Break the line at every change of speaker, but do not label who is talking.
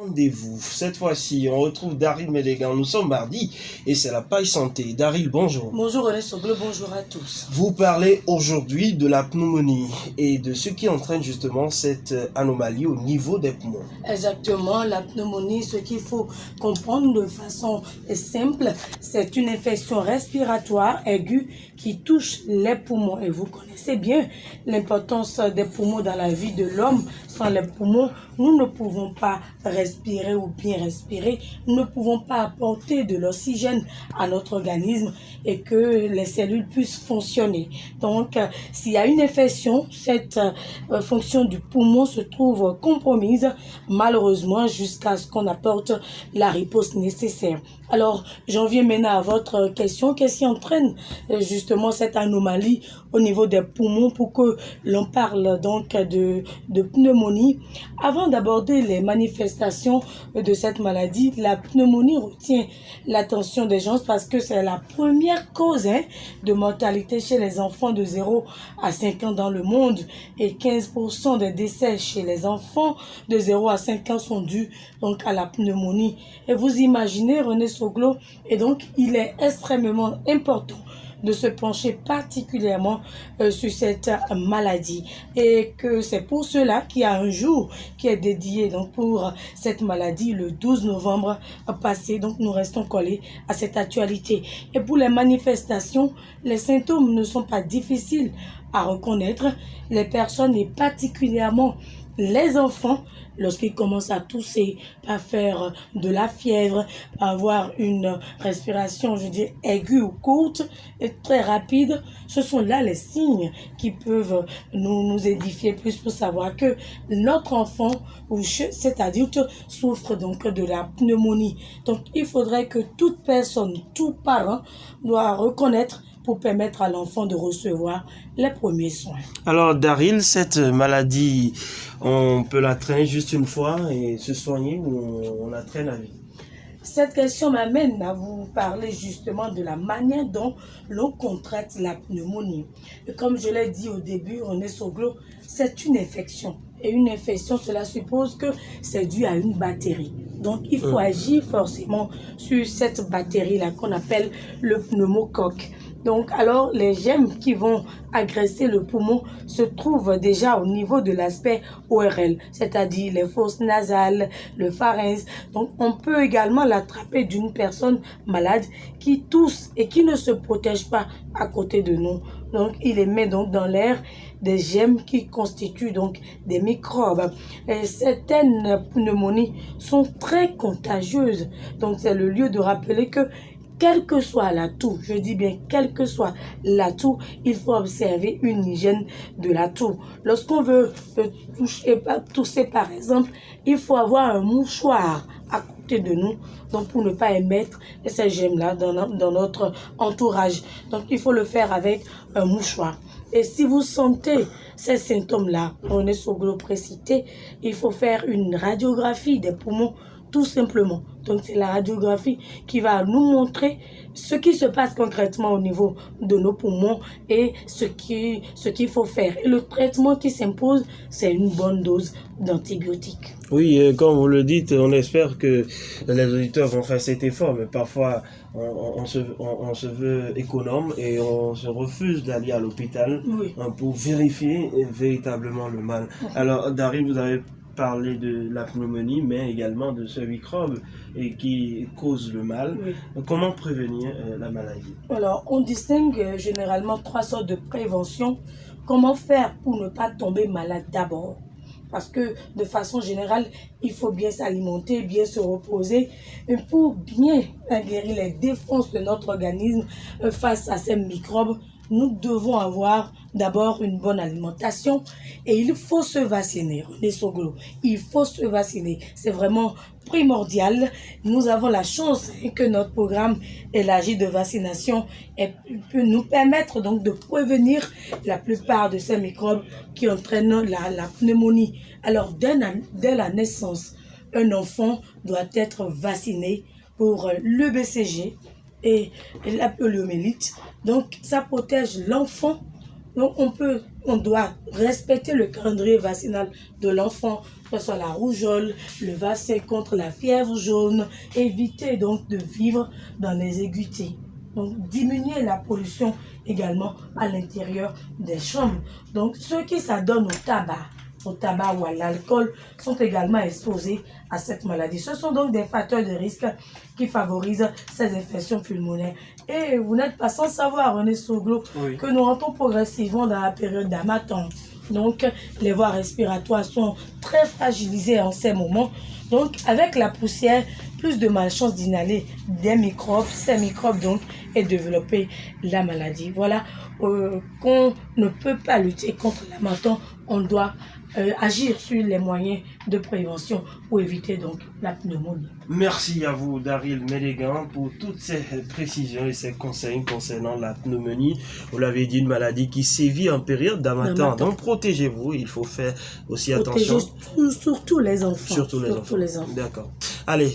Rendez-vous. Cette fois-ci, on retrouve Daryl Mélégan. Nous sommes mardi et c'est la paille santé. Daryl, bonjour.
Bonjour René Soglo, bonjour à tous.
Vous parlez aujourd'hui de la pneumonie et de ce qui entraîne justement cette anomalie au niveau des poumons.
Exactement, la pneumonie, ce qu'il faut comprendre de façon simple, c'est une infection respiratoire aiguë qui touche les poumons. Et vous connaissez bien l'importance des poumons dans la vie de l'homme. Sans les poumons, nous ne pouvons pas respirer ou bien respirer. Nous ne pouvons pas apporter de l'oxygène à notre organisme et que les cellules puissent fonctionner. Donc, s'il y a une infection, cette fonction du poumon se trouve compromise, malheureusement, jusqu'à ce qu'on apporte la riposte nécessaire. Alors, j'en viens maintenant à votre question. Qu'est-ce qui entraîne justement cette anomalie au niveau des poumons pour que l'on parle donc de pneumonie? Avant d'aborder les manifestations de cette maladie, la pneumonie retient l'attention des gens parce que c'est la première cause de mortalité chez les enfants de 0 à 5 ans dans le monde et 15% des décès chez les enfants de 0 à 5 ans sont dus donc à la pneumonie. Et vous imaginez, René Soglo, et donc il est extrêmement important de se pencher particulièrement sur cette maladie et que c'est pour cela qu'il y a un jour qui est dédié donc pour cette maladie le 12 novembre passé. Donc nous restons collés à cette actualité. Et pour les manifestations, les symptômes ne sont pas difficiles à reconnaître. Les personnes et particulièrement les enfants, lorsqu'ils commencent à tousser, à faire de la fièvre, à avoir une respiration, aiguë ou courte et très rapide, ce sont là les signes qui peuvent nous édifier plus pour savoir que notre enfant ou cet adulte souffre donc de la pneumonie. Donc, il faudrait que toute personne, tout parent doit reconnaître pour permettre à l'enfant de recevoir les premiers soins.
Alors Daryl, cette maladie, on peut la traîner juste une fois et se soigner ou on la traîne à vie?
Cette question m'amène à vous parler justement de la manière dont l'on contracte la pneumonie. Et comme je l'ai dit au début, René Soglo, c'est une infection. Et une infection, cela suppose que c'est dû à une bactérie. Donc, il faut agir forcément sur cette bactérie-là qu'on appelle le pneumocoque. Donc, alors, les germes qui vont agresser le poumon se trouvent déjà au niveau de l'aspect ORL, c'est-à-dire les fosses nasales, le pharynx. Donc, on peut également l'attraper d'une personne malade qui tousse et qui ne se protège pas à côté de nous. Donc, il émet donc dans l'air des germes qui constituent donc des microbes. Et certaines pneumonies sont très contagieuses. Donc, c'est le lieu de rappeler que quel que soit l'atout, je dis bien quel que soit l'atout, il faut observer une hygiène de l'atout. Lorsqu'on veut tousser par exemple, il faut avoir un mouchoir à côté de nous, donc pour ne pas émettre ces germes-là dans notre entourage. Donc il faut le faire avec un mouchoir. Et si vous sentez ces symptômes-là, on est sur gloprécité, il faut faire une radiographie des poumons tout simplement. Donc c'est la radiographie qui va nous montrer ce qui se passe concrètement au niveau de nos poumons et ce qu'il faut faire. Et le traitement qui s'impose, c'est une bonne dose d'antibiotiques.
Oui, comme vous le dites, on espère que les auditeurs vont faire cet effort, mais parfois on se veut économe et on se refuse d'aller à l'hôpital pour vérifier véritablement le mal. Alors, Daryl, vous avez parlé de la pneumonie, mais également de ce microbe qui cause le mal. Comment prévenir la maladie?
Alors, on distingue généralement 3 sortes de prévention. Comment faire pour ne pas tomber malade d'abord? Parce que de façon générale, il faut bien s'alimenter, bien se reposer. Et pour bien guérir les défenses de notre organisme face à ces microbes, nous devons avoir d'abord une bonne alimentation et il faut se vacciner. René Soglo, il faut se vacciner. C'est vraiment primordial. Nous avons la chance que notre programme élargi de vaccination peut nous permettre donc de prévenir la plupart de ces microbes qui entraînent la pneumonie. Alors, dès la naissance, un enfant doit être vacciné pour le BCG et la poliomyélite. Donc, ça protège l'enfant Donc, on doit respecter le calendrier vaccinal de l'enfant, que ce soit la rougeole, le vaccin contre la fièvre jaune, éviter donc de vivre dans les aiguilletés. Donc, diminuer la pollution également à l'intérieur des chambres. Donc, ceux qui s'adonnent au tabac ou à l'alcool sont également exposés à cette maladie. Ce sont donc des facteurs de risque qui favorisent ces infections pulmonaires. Et vous n'êtes pas sans savoir, René Soglo, que nous rentrons progressivement dans la période d'Harmattan. Donc, les voies respiratoires sont très fragilisées en ces moments. Donc, avec la poussière, plus de malchance d'inhaler des microbes, ces microbes donc, et développer la maladie. Voilà, qu'on ne peut pas lutter contre l'harmattan, on doit agir sur les moyens de prévention pour éviter donc la pneumonie.
Merci à vous, Daryl Mélégan, pour toutes ces précisions et ces conseils concernant la pneumonie. Vous l'avez dit, une maladie qui sévit en période d'harmattan. Donc, protégez-vous. Il faut faire aussi attention.
Surtout les enfants.
Surtout les enfants. D'accord. Allez.